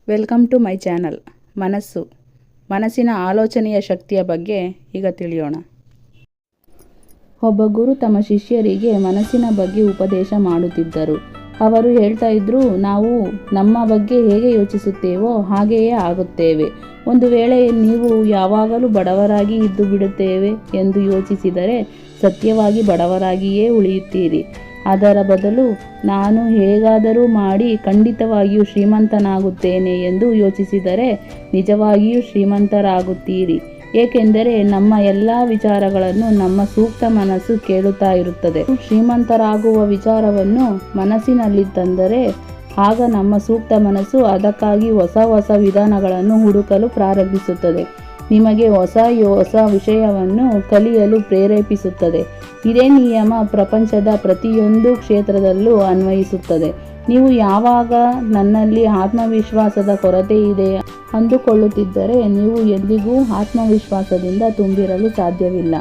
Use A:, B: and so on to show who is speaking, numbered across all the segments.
A: Welcome to my channel. ಮನಸ್ಸಿನ ಆಲೋಚನೆಯ ಶಕ್ತಿಯ ಬಗ್ಗೆ ಈಗ ತಿಳಿಯೋಣ. ಒಬ್ಬ ಗುರು ತಮ್ಮ ಶಿಷ್ಯರಿಗೆ ಮನಸ್ಸಿನ ಬಗ್ಗೆ ಉಪದೇಶ ಮಾಡುತ್ತಿದ್ದರು. ಅವರು ಹೇಳ್ತಾ ಇದ್ರು, ನಾವು ನಮ್ಮ ಬಗ್ಗೆ ಹೇಗೆ ಯೋಚಿಸುತ್ತೇವೋ ಹಾಗೆಯೇ ಆಗುತ್ತೇವೆ. ಒಂದು ವೇಳೆ ನೀವು ಯಾವಾಗಲೂ ಬಡವರಾಗಿ ಇದ್ದು ಬಿಡುತ್ತೇವೆ ಎಂದು ಯೋಚಿಸಿದರೆ ಸತ್ಯವಾಗಿ ಬಡವರಾಗಿಯೇ ಉಳಿಯುತ್ತೀರಿ. ಅದರ ಬದಲು ನಾನು ಹೇಗಾದರೂ ಮಾಡಿ ಖಂಡಿತವಾಗಿಯೂ ಶ್ರೀಮಂತನಾಗುತ್ತೇನೆ ಎಂದು ಯೋಚಿಸಿದರೆ ನಿಜವಾಗಿಯೂ ಶ್ರೀಮಂತರಾಗುತ್ತೀರಿ. ಏಕೆಂದರೆ ನಮ್ಮ ಎಲ್ಲ ವಿಚಾರಗಳನ್ನು ನಮ್ಮ ಸೂಕ್ತ ಮನಸ್ಸು ಕೇಳುತ್ತಾ ಇರುತ್ತದೆ. ಶ್ರೀಮಂತರಾಗುವ ವಿಚಾರವನ್ನು ಮನಸ್ಸಿನಲ್ಲಿ ತಂದರೆ ಆಗ ನಮ್ಮ ಸೂಕ್ತ ಮನಸ್ಸು ಅದಕ್ಕಾಗಿ ಹೊಸ ವಿಧಾನಗಳನ್ನು ಹುಡುಕಲು ಪ್ರಾರಂಭಿಸುತ್ತದೆ. ನಿಮಗೆ ಹೊಸ ವಿಷಯವನ್ನು ಕಲಿಯಲು ಪ್ರೇರೇಪಿಸುತ್ತದೆ. ಇದೇ ನಿಯಮ ಪ್ರಪಂಚದ ಪ್ರತಿಯೊಂದು ಕ್ಷೇತ್ರದಲ್ಲೂ ಅನ್ವಯಿಸುತ್ತದೆ. ನೀವು ಯಾವಾಗ ನನ್ನಲ್ಲಿ ಆತ್ಮವಿಶ್ವಾಸದ ಕೊರತೆ ಇದೆ ಅಂದುಕೊಳ್ಳುತ್ತಿದ್ದರೆ ನೀವು ಎಂದಿಗೂ ಆತ್ಮವಿಶ್ವಾಸದಿಂದ ತುಂಬಿರಲು ಸಾಧ್ಯವಿಲ್ಲ.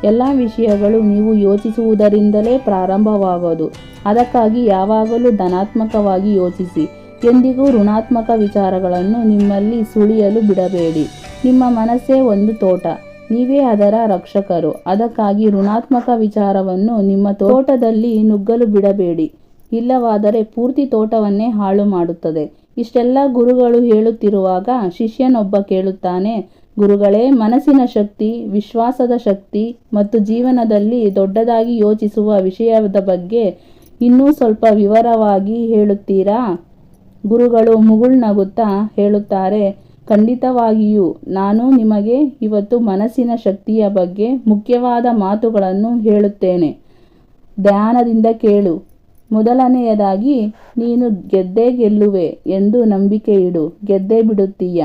A: ಎಲ್ಲ ವಿಷಯಗಳು ನೀವು ಯೋಚಿಸುವುದರಿಂದಲೇ ಪ್ರಾರಂಭವಾಗೋದು. ಅದಕ್ಕಾಗಿ ಯಾವಾಗಲೂ ಧನಾತ್ಮಕವಾಗಿ ಯೋಚಿಸಿ. ಎಂದಿಗೂ ಋಣಾತ್ಮಕ ವಿಚಾರಗಳನ್ನು ನಿಮ್ಮಲ್ಲಿ ಸುಳಿಯಲು ಬಿಡಬೇಡಿ. ನಿಮ್ಮ ಮನಸ್ಸೇ ಒಂದು ತೋಟ, ನೀವೇ ಅದರ ರಕ್ಷಕರು. ಅದಕ್ಕಾಗಿ ಋಣಾತ್ಮಕ ವಿಚಾರವನ್ನು ನಿಮ್ಮ ತೋಟದಲ್ಲಿ ನುಗ್ಗಲು ಬಿಡಬೇಡಿ. ಇಲ್ಲವಾದರೆ ಪೂರ್ತಿ ತೋಟವನ್ನೇ ಹಾಳು ಮಾಡುತ್ತದೆ. ಇಷ್ಟೆಲ್ಲ ಗುರುಗಳು ಹೇಳುತ್ತಿರುವಾಗ ಶಿಷ್ಯನೊಬ್ಬ ಕೇಳುತ್ತಾನೆ, ಗುರುಗಳೇ, ಮನಸ್ಸಿನ ಶಕ್ತಿ, ವಿಶ್ವಾಸದ ಶಕ್ತಿ ಮತ್ತು ಜೀವನದಲ್ಲಿ ದೊಡ್ಡದಾಗಿ ಯೋಚಿಸುವ ವಿಷಯದ ಬಗ್ಗೆ ಇನ್ನೂ ಸ್ವಲ್ಪ ವಿವರವಾಗಿ ಹೇಳುತ್ತೀರಾ? ಗುರುಗಳು ಮುಗುಳ್ನಗುತ್ತಾ ಹೇಳುತ್ತಾರೆ, ಖಂಡಿತವಾಗಿಯೂ ನಾನು ನಿಮಗೆ ಇವತ್ತು ಮನಸ್ಸಿನ ಶಕ್ತಿಯ ಬಗ್ಗೆ ಮುಖ್ಯವಾದ ಮಾತುಗಳನ್ನು ಹೇಳುತ್ತೇನೆ. ಧ್ಯಾನದಿಂದ ಕೇಳು. ಮೊದಲನೆಯದಾಗಿ, ನೀನು ಗೆದ್ದೇ ಗೆಲ್ಲುವೆ ಎಂದು ನಂಬಿಕೆ ಇಡು. ಗೆದ್ದೇ ಬಿಡುತ್ತೀಯ.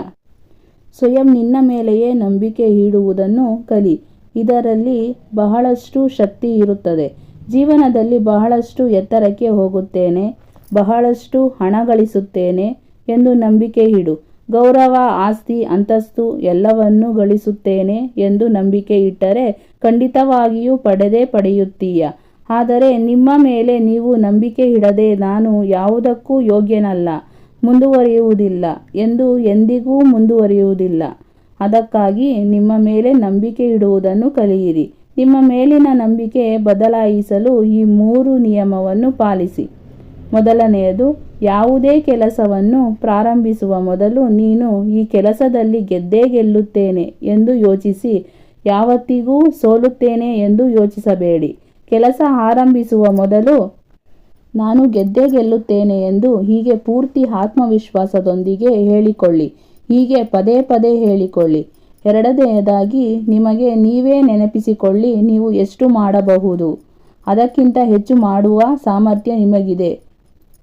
A: ಸ್ವಯಂ ನಿನ್ನ ಮೇಲೆಯೇ ನಂಬಿಕೆ ಇಡುವುದನ್ನು ಕಲಿ. ಇದರಲ್ಲಿ ಬಹಳಷ್ಟು ಶಕ್ತಿ ಇರುತ್ತದೆ. ಜೀವನದಲ್ಲಿ ಬಹಳಷ್ಟು ಎತ್ತರಕ್ಕೆ ಹೋಗುತ್ತೇನೆ, ಬಹಳಷ್ಟು ಹಣ ಗಳಿಸುತ್ತೇನೆ ಎಂದು ನಂಬಿಕೆ ಇಡು. ಗೌರವ, ಆಸ್ತಿ, ಅಂತಸ್ತು ಎಲ್ಲವನ್ನೂ ಗಳಿಸುತ್ತೇನೆ ಎಂದು ನಂಬಿಕೆ ಇಟ್ಟರೆ ಖಂಡಿತವಾಗಿಯೂ ಪಡೆಯುತ್ತೀಯ. ಆದರೆ ನಿಮ್ಮ ಮೇಲೆ ನೀವು ನಂಬಿಕೆ ಇಡದೆ ನಾನು ಯಾವುದಕ್ಕೂ ಯೋಗ್ಯನಲ್ಲ, ಮುಂದುವರಿಯುವುದಿಲ್ಲ ಎಂದು ಎಂದಿಗೂ ಮುಂದುವರಿಯುವುದಿಲ್ಲ. ಅದಕ್ಕಾಗಿ ನಿಮ್ಮ ಮೇಲೆ ನಂಬಿಕೆ ಇಡುವುದನ್ನು ಕಲಿಯಿರಿ. ನಿಮ್ಮ ಮೇಲಿನ ನಂಬಿಕೆ ಬದಲಾಯಿಸಲು ಈ 3 ನಿಯಮವನ್ನು ಪಾಲಿಸಿ. ಮೊದಲನೆಯದು, ಯಾವುದೇ ಕೆಲಸವನ್ನು ಪ್ರಾರಂಭಿಸುವ ಮೊದಲು ನೀನು ಈ ಕೆಲಸದಲ್ಲಿ ಗೆದ್ದೇ ಗೆಲ್ಲುತ್ತೇನೆ ಎಂದು ಯೋಚಿಸಿ. ಯಾವತ್ತಿಗೂ ಸೋಲುತ್ತೇನೆ ಎಂದು ಯೋಚಿಸಬೇಡಿ. ಕೆಲಸ ಆರಂಭಿಸುವ ಮೊದಲು ನಾನು ಗೆದ್ದೇ ಗೆಲ್ಲುತ್ತೇನೆ ಎಂದು ಹೀಗೆ ಪೂರ್ತಿ ಆತ್ಮವಿಶ್ವಾಸದೊಂದಿಗೆ ಹೇಳಿಕೊಳ್ಳಿ. ಹೀಗೆ ಪದೇ ಹೇಳಿಕೊಳ್ಳಿ. ಎರಡನೆಯದಾಗಿ, ನಿಮಗೆ ನೀವೇ ನೆನಪಿಸಿಕೊಳ್ಳಿ, ನೀವು ಎಷ್ಟು ಮಾಡಬಹುದು, ಅದಕ್ಕಿಂತ ಹೆಚ್ಚು ಮಾಡುವ ಸಾಮರ್ಥ್ಯ ನಿಮಗಿದೆ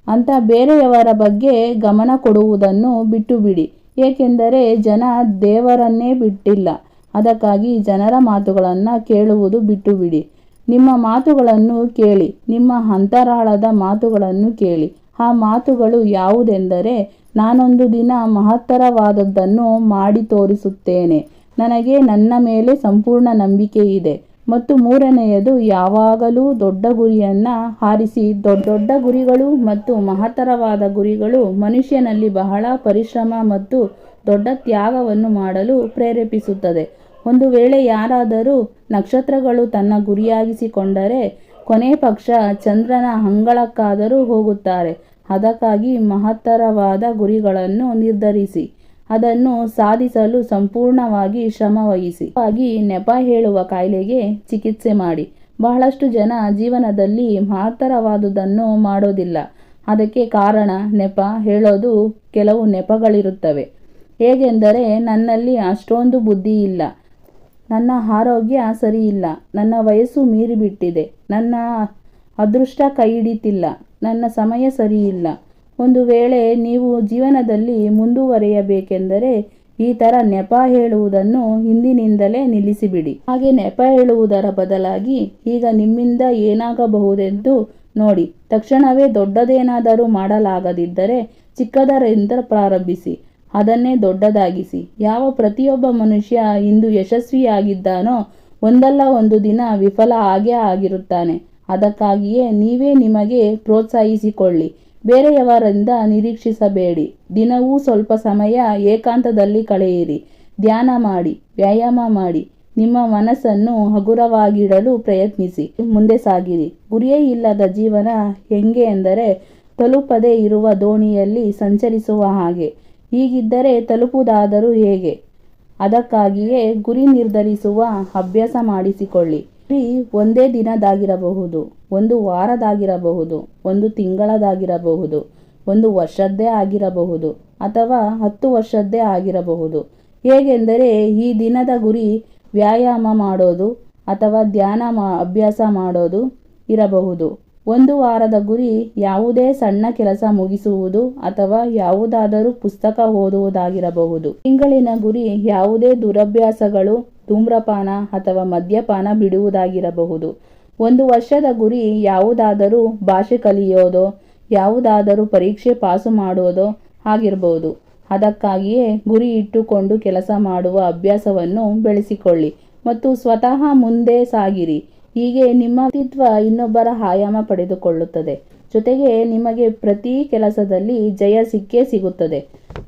A: ಅಂತ ಬೇರೆಯವರ ಬಗ್ಗೆ ಗಮನ ಕೊಡುವುದನ್ನು ಬಿಟ್ಟುಬಿಡಿ. ಏಕೆಂದರೆ ಜನ ದೇವರನ್ನೇ ಬಿಟ್ಟಿಲ್ಲ. ಅದಕ್ಕಾಗಿ ಜನರ ಮಾತುಗಳನ್ನು ಕೇಳುವುದು ಬಿಟ್ಟುಬಿಡಿ. ನಿಮ್ಮ ಮಾತುಗಳನ್ನು ಕೇಳಿ. ನಿಮ್ಮ ಅಂತರಾಳದ ಮಾತುಗಳನ್ನು ಕೇಳಿ. ಆ ಮಾತುಗಳು ಯಾವುದೆಂದರೆ, ನಾನೊಂದು ದಿನ ಮಹತ್ತರವಾದದ್ದನ್ನು ಮಾಡಿ ತೋರಿಸುತ್ತೇನೆ. ನನಗೆ ನನ್ನ ಮೇಲೆ ಸಂಪೂರ್ಣ ನಂಬಿಕೆ ಇದೆ. ಮತ್ತು ಮೂರನೆಯದು, ಯಾವಾಗಲೂ ದೊಡ್ಡ ಗುರಿಯನ್ನು ಆರಿಸಿ. ದೊಡ್ಡ ಗುರಿಗಳು ಮತ್ತು ಮಹತ್ತರವಾದ ಗುರಿಗಳು ಮನುಷ್ಯನಲ್ಲಿ ಬಹಳ ಪರಿಶ್ರಮ ಮತ್ತು ದೊಡ್ಡ ತ್ಯಾಗವನ್ನು ಮಾಡಲು ಪ್ರೇರೇಪಿಸುತ್ತದೆ. ಒಂದು ವೇಳೆ ಯಾರಾದರೂ ನಕ್ಷತ್ರಗಳು ತನ್ನ ಗುರಿಯಾಗಿಸಿಕೊಂಡರೆ ಕೊನೆ ಪಕ್ಷ ಚಂದ್ರನ ಅಂಗಳಕ್ಕಾದರೂ ಹೋಗುತ್ತಾರೆ. ಅದಕ್ಕಾಗಿ ಮಹತ್ತರವಾದ ಗುರಿಗಳನ್ನು ನಿರ್ಧರಿಸಿ ಅದನ್ನು ಸಾಧಿಸಲು ಸಂಪೂರ್ಣವಾಗಿ ಶ್ರಮವಹಿಸಿ. ನೆಪ ಹೇಳುವ ಕಾಯಿಲೆಗೆ ಚಿಕಿತ್ಸೆ ಮಾಡಿ. ಬಹಳಷ್ಟು ಜನ ಜೀವನದಲ್ಲಿ ಮಹತ್ತರವಾದುದನ್ನು ಮಾಡೋದಿಲ್ಲ. ಅದಕ್ಕೆ ಕಾರಣ ನೆಪ ಹೇಳೋದು. ಕೆಲವು ನೆಪಗಳಿರುತ್ತವೆ. ಹೇಗೆಂದರೆ, ನನ್ನಲ್ಲಿ ಅಷ್ಟೊಂದು ಬುದ್ಧಿ ಇಲ್ಲ, ನನ್ನ ಆರೋಗ್ಯ ಸರಿಯಿಲ್ಲ, ನನ್ನ ವಯಸ್ಸು ಮೀರಿಬಿಟ್ಟಿದೆ, ನನ್ನ ಅದೃಷ್ಟ ಕೈ ಹಿಡಿತಿಲ್ಲ, ನನ್ನ ಸಮಯ ಸರಿಯಿಲ್ಲ. ಒಂದು ವೇಳೆ ನೀವು ಜೀವನದಲ್ಲಿ ಮುಂದುವರಿಯಬೇಕೆಂದರೆ ಈ ಥರ ನೆಪ ಹೇಳುವುದನ್ನು ಹಿಂದಿನಿಂದಲೇ ನಿಲ್ಲಿಸಿಬಿಡಿ. ಹಾಗೆ ನೆಪ ಹೇಳುವುದರ ಬದಲಾಗಿ ಈಗ ನಿಮ್ಮಿಂದ ಏನಾಗಬಹುದೆಂದು ನೋಡಿ. ತಕ್ಷಣವೇ ದೊಡ್ಡದೇನಾದರೂ ಮಾಡಲಾಗದಿದ್ದರೆ ಚಿಕ್ಕದರಿಂದ ಪ್ರಾರಂಭಿಸಿ. ಅದನ್ನೇ ದೊಡ್ಡದಾಗಿಸಿ. ಪ್ರತಿಯೊಬ್ಬ ಮನುಷ್ಯ ಇಂದು ಯಶಸ್ವಿಯಾಗಿದ್ದಾನೋ ಒಂದಲ್ಲ ಒಂದು ದಿನ ವಿಫಲ ಆಗಿರುತ್ತಾನೆ. ಅದಕ್ಕಾಗಿಯೇ ನೀವೇ ನಿಮಗೆ ಪ್ರೋತ್ಸಾಹಿಸಿಕೊಳ್ಳಿ. ಬೇರೆಯವರಿಂದ ನಿರೀಕ್ಷಿಸಬೇಡಿ. ದಿನವೂ ಸ್ವಲ್ಪ ಸಮಯ ಏಕಾಂತದಲ್ಲಿ ಕಳೆಯಿರಿ. ಧ್ಯಾನ ಮಾಡಿ, ವ್ಯಾಯಾಮ ಮಾಡಿ. ನಿಮ್ಮ ಮನಸ್ಸನ್ನು ಹಗುರವಾಗಿಡಲು ಪ್ರಯತ್ನಿಸಿ. ಮುಂದೆ ಸಾಗಿರಿ. ಗುರಿಯೇ ಇಲ್ಲದ ಜೀವನ ಹೆಂಗೆ ಎಂದರೆ ತಲುಪದೇ ಇರುವ ದೋಣಿಯಲ್ಲಿ ಸಂಚರಿಸುವ ಹಾಗೆ. ಹೀಗಿದ್ದರೆ ತಲುಪುವುದಾದರೂ ಹೇಗೆ? ಅದಕ್ಕಾಗಿಯೇ ಗುರಿ ನಿರ್ಧರಿಸುವ ಅಭ್ಯಾಸ ಮಾಡಿಸಿಕೊಳ್ಳಿ. ಗುರಿ ಒಂದೇ ದಿನದಾಗಿರಬಹುದು, ಒಂದು ವಾರದಾಗಿರಬಹುದು, ಒಂದು ತಿಂಗಳದಾಗಿರಬಹುದು, ಒಂದು ವರ್ಷದ್ದೇ ಆಗಿರಬಹುದು, ಅಥವಾ 10 ವರ್ಷದ್ದೇ ಆಗಿರಬಹುದು. ಹೇಗೆಂದರೆ ಈ ದಿನದ ಗುರಿ ವ್ಯಾಯಾಮ ಮಾಡೋದು ಅಥವಾ ಧ್ಯಾನ ಅಭ್ಯಾಸ ಮಾಡೋದು ಇರಬಹುದು. ಒಂದು ವಾರದ ಗುರಿ ಯಾವುದೇ ಸಣ್ಣ ಕೆಲಸ ಮುಗಿಸುವುದು ಅಥವಾ ಯಾವುದಾದರೂ ಪುಸ್ತಕ ಓದುವುದಾಗಿರಬಹುದು. ತಿಂಗಳಿನ ಗುರಿ ಯಾವುದೇ ದುರಭ್ಯಾಸಗಳು, ಧೂಮ್ರಪಾನ ಅಥವಾ ಮದ್ಯಪಾನ ಬಿಡುವುದಾಗಿರಬಹುದು. ಒಂದು ವರ್ಷದ ಗುರಿ ಯಾವುದಾದರೂ ಭಾಷೆ ಕಲಿಯೋದೋ, ಯಾವುದಾದರೂ ಪರೀಕ್ಷೆ ಪಾಸು ಮಾಡೋದೋ ಆಗಿರಬಹುದು. ಅದಕ್ಕಾಗಿಯೇ ಗುರಿ ಇಟ್ಟುಕೊಂಡು ಕೆಲಸ ಮಾಡುವ ಅಭ್ಯಾಸವನ್ನು ಬೆಳೆಸಿಕೊಳ್ಳಿ ಮತ್ತು ಸ್ವತಃ ಮುಂದೆ ಸಾಗಿರಿ. ಹೀಗೆ ನಿಮ್ಮ ವ್ಯಕ್ತಿತ್ವ ಇನ್ನೊಬ್ಬರ ಆಯಾಮ ಪಡೆದುಕೊಳ್ಳುತ್ತದೆ. ಜೊತೆಗೆ ನಿಮಗೆ ಪ್ರತಿ ಕೆಲಸದಲ್ಲಿ ಜಯ ಸಿಕ್ಕೇ ಸಿಗುತ್ತದೆ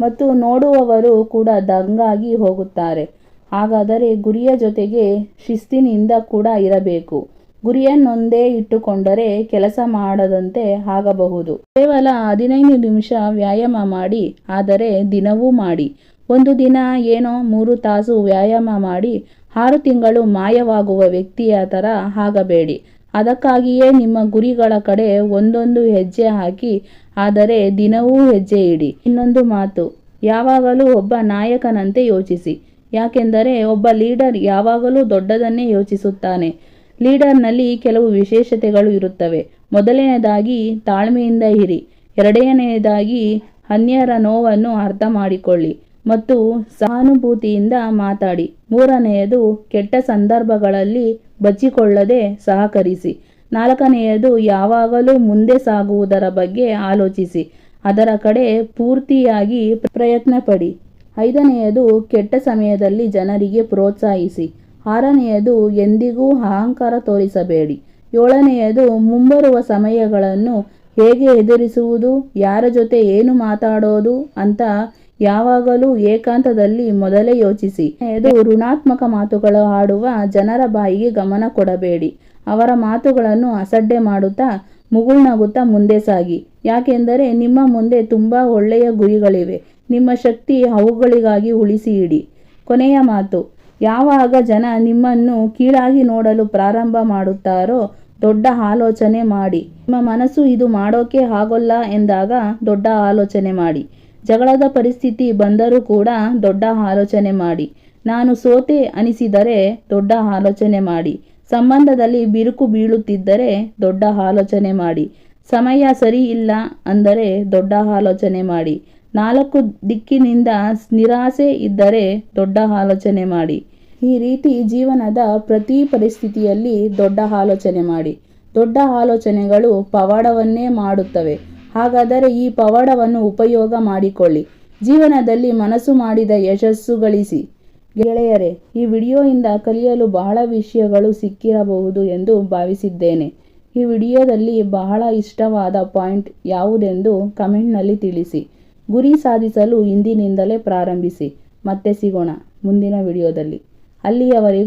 A: ಮತ್ತು ನೋಡುವವರು ಕೂಡ ದಂಗಾಗಿ ಹೋಗುತ್ತಾರೆ. ಹಾಗಾದರೆ ಗುರಿಯ ಜೊತೆಗೆ ಶಿಸ್ತಿನಿಂದ ಕೂಡ ಇರಬೇಕು. ಗುರಿಯನ್ನೊಂದೇ ಇಟ್ಟುಕೊಂಡರೆ ಕೆಲಸ ಮಾಡದಂತೆ ಆಗಬಹುದು. ಕೇವಲ 15 ನಿಮಿಷ ವ್ಯಾಯಾಮ ಮಾಡಿ, ಆದರೆ ದಿನವೂ ಮಾಡಿ. ಒಂದು ದಿನ ಏನೋ 3 ತಾಸು ವ್ಯಾಯಾಮ ಮಾಡಿ 6 ತಿಂಗಳು ಮಾಯವಾಗುವ ವ್ಯಕ್ತಿಯ ಥರ ಆಗಬೇಡಿ. ಅದಕ್ಕಾಗಿಯೇ ನಿಮ್ಮ ಗುರಿಗಳ ಕಡೆ ಒಂದೊಂದು ಹೆಜ್ಜೆ ಹಾಕಿ, ಆದರೆ ದಿನವೂ ಹೆಜ್ಜೆ ಇಡಿ. ಇನ್ನೊಂದು ಮಾತು, ಯಾವಾಗಲೂ ಒಬ್ಬ ನಾಯಕನಂತೆ ಯೋಚಿಸಿ. ಯಾಕೆಂದರೆ ಒಬ್ಬ ಲೀಡರ್ ಯಾವಾಗಲೂ ದೊಡ್ಡದನ್ನೇ ಯೋಚಿಸುತ್ತಾನೆ. ಲೀಡರ್ನಲ್ಲಿ ಕೆಲವು ವಿಶೇಷತೆಗಳು ಇರುತ್ತವೆ. ಮೊದಲನೆಯದಾಗಿ ತಾಳ್ಮೆಯಿಂದ ಇರಿ. ಎರಡನೆಯದಾಗಿ ಅನ್ಯರ ನೋವನ್ನು ಅರ್ಥ ಮಾಡಿಕೊಳ್ಳಿ ಮತ್ತು ಸಹಾನುಭೂತಿಯಿಂದ ಮಾತಾಡಿ. ಮೂರನೆಯದು ಕೆಟ್ಟ ಸಂದರ್ಭಗಳಲ್ಲಿ ಬಚ್ಚಿಕೊಳ್ಳದೆ ಸಹಕರಿಸಿ. ನಾಲ್ಕನೆಯದು ಯಾವಾಗಲೂ ಮುಂದೆ ಸಾಗುವುದರ ಬಗ್ಗೆ ಆಲೋಚಿಸಿ, ಅದರ ಕಡೆ ಪೂರ್ತಿಯಾಗಿ ಪ್ರಯತ್ನ ಪಡಿ. ಐದನೆಯದು ಕೆಟ್ಟ ಸಮಯದಲ್ಲಿ ಜನರಿಗೆ ಪ್ರೋತ್ಸಾಹಿಸಿ. ಆರನೆಯದು ಎಂದಿಗೂ ಅಹಂಕಾರ ತೋರಿಸಬೇಡಿ. ಏಳನೆಯದು ಮುಂಬರುವ ಸಮಯಗಳನ್ನು ಹೇಗೆ ಎದುರಿಸುವುದು, ಯಾರ ಜೊತೆ ಏನು ಮಾತಾಡೋದು ಅಂತ ಯಾವಾಗಲೂ ಏಕಾಂತದಲ್ಲಿ ಮೊದಲೇ ಯೋಚಿಸಿ. ಋಣಾತ್ಮಕ ಮಾತುಗಳು ಆಡುವ ಜನರ ಬಾಯಿಗೆ ಗಮನ ಕೊಡಬೇಡಿ. ಅವರ ಮಾತುಗಳನ್ನು ಅಸಡ್ಡೆ ಮಾಡುತ್ತಾ ಮುಗುಳ್ನಗುತ್ತಾ ಮುಂದೆ ಸಾಗಿ. ಯಾಕೆಂದರೆ ನಿಮ್ಮ ಮುಂದೆ ತುಂಬ ಒಳ್ಳೆಯ ಗುರಿಗಳಿವೆ. ನಿಮ್ಮ ಶಕ್ತಿ ಅವುಗಳಿಗಾಗಿ ಉಳಿಸಿ ಇಡಿ. ಕೊನೆಯ ಮಾತು, ಯಾವಾಗ ಜನ ನಿಮ್ಮನ್ನು ಕೀಳಾಗಿ ನೋಡಲು ಪ್ರಾರಂಭ ಮಾಡುತ್ತಾರೋ ದೊಡ್ಡ ಆಲೋಚನೆ ಮಾಡಿ. ನಿಮ್ಮ ಮನಸ್ಸು ಇದು ಮಾಡೋಕೆ ಆಗೋಲ್ಲ ಎಂದಾಗ ದೊಡ್ಡ ಆಲೋಚನೆ ಮಾಡಿ. ಜಗಳದ ಪರಿಸ್ಥಿತಿ ಬಂದರೂ ಕೂಡ ದೊಡ್ಡ ಆಲೋಚನೆ ಮಾಡಿ. ನಾನು ಸೋತೆ ಅನಿಸಿದರೆ ದೊಡ್ಡ ಆಲೋಚನೆ ಮಾಡಿ. ಸಂಬಂಧದಲ್ಲಿ ಬಿರುಕು ಬೀಳುತ್ತಿದ್ದರೆ ದೊಡ್ಡ ಆಲೋಚನೆ ಮಾಡಿ. ಸಮಯ ಸರಿ ಇಲ್ಲ ಅಂದರೆ ದೊಡ್ಡ ಆಲೋಚನೆ ಮಾಡಿ. 4 ದಿಕ್ಕಿನಿಂದ ನಿರಾಸೆ ಇದ್ದರೆ ದೊಡ್ಡ ಆಲೋಚನೆ ಮಾಡಿ. ಈ ರೀತಿ ಜೀವನದ ಪ್ರತಿ ಪರಿಸ್ಥಿತಿಯಲ್ಲಿ ದೊಡ್ಡ ಆಲೋಚನೆ ಮಾಡಿ. ದೊಡ್ಡ ಆಲೋಚನೆಗಳು ಪವಾಡವನ್ನೇ ಮಾಡುತ್ತವೆ. ಹಾಗಾದರೆ ಈ ಪವಾಡವನ್ನು ಉಪಯೋಗ ಮಾಡಿಕೊಳ್ಳಿ. ಜೀವನದಲ್ಲಿ ಮನಸ್ಸು ಮಾಡಿದ ಯಶಸ್ಸು ಗಳಿಸಿ. ಗೆಳೆಯರೇ, ಈ ವಿಡಿಯೋಯಿಂದ ಕಲಿಯಲು ಬಹಳ ವಿಷಯಗಳು ಸಿಕ್ಕಿರಬಹುದು ಎಂದು ಭಾವಿಸಿದ್ದೇನೆ. ಈ ವಿಡಿಯೋದಲ್ಲಿ ಬಹಳ ಇಷ್ಟವಾದ ಪಾಯಿಂಟ್ ಯಾವುದೆಂದು ಕಮೆಂಟ್ನಲ್ಲಿ ತಿಳಿಸಿ. ಗುರಿ ಸಾಧಿಸಲು ಇಂದಿನಿಂದಲೇ ಪ್ರಾರಂಭಿಸಿ. ಮತ್ತೆ ಸಿಗೋಣ ಮುಂದಿನ ವಿಡಿಯೋದಲ್ಲಿ. ಅಲ್ಲಿಯವರೆಗೂ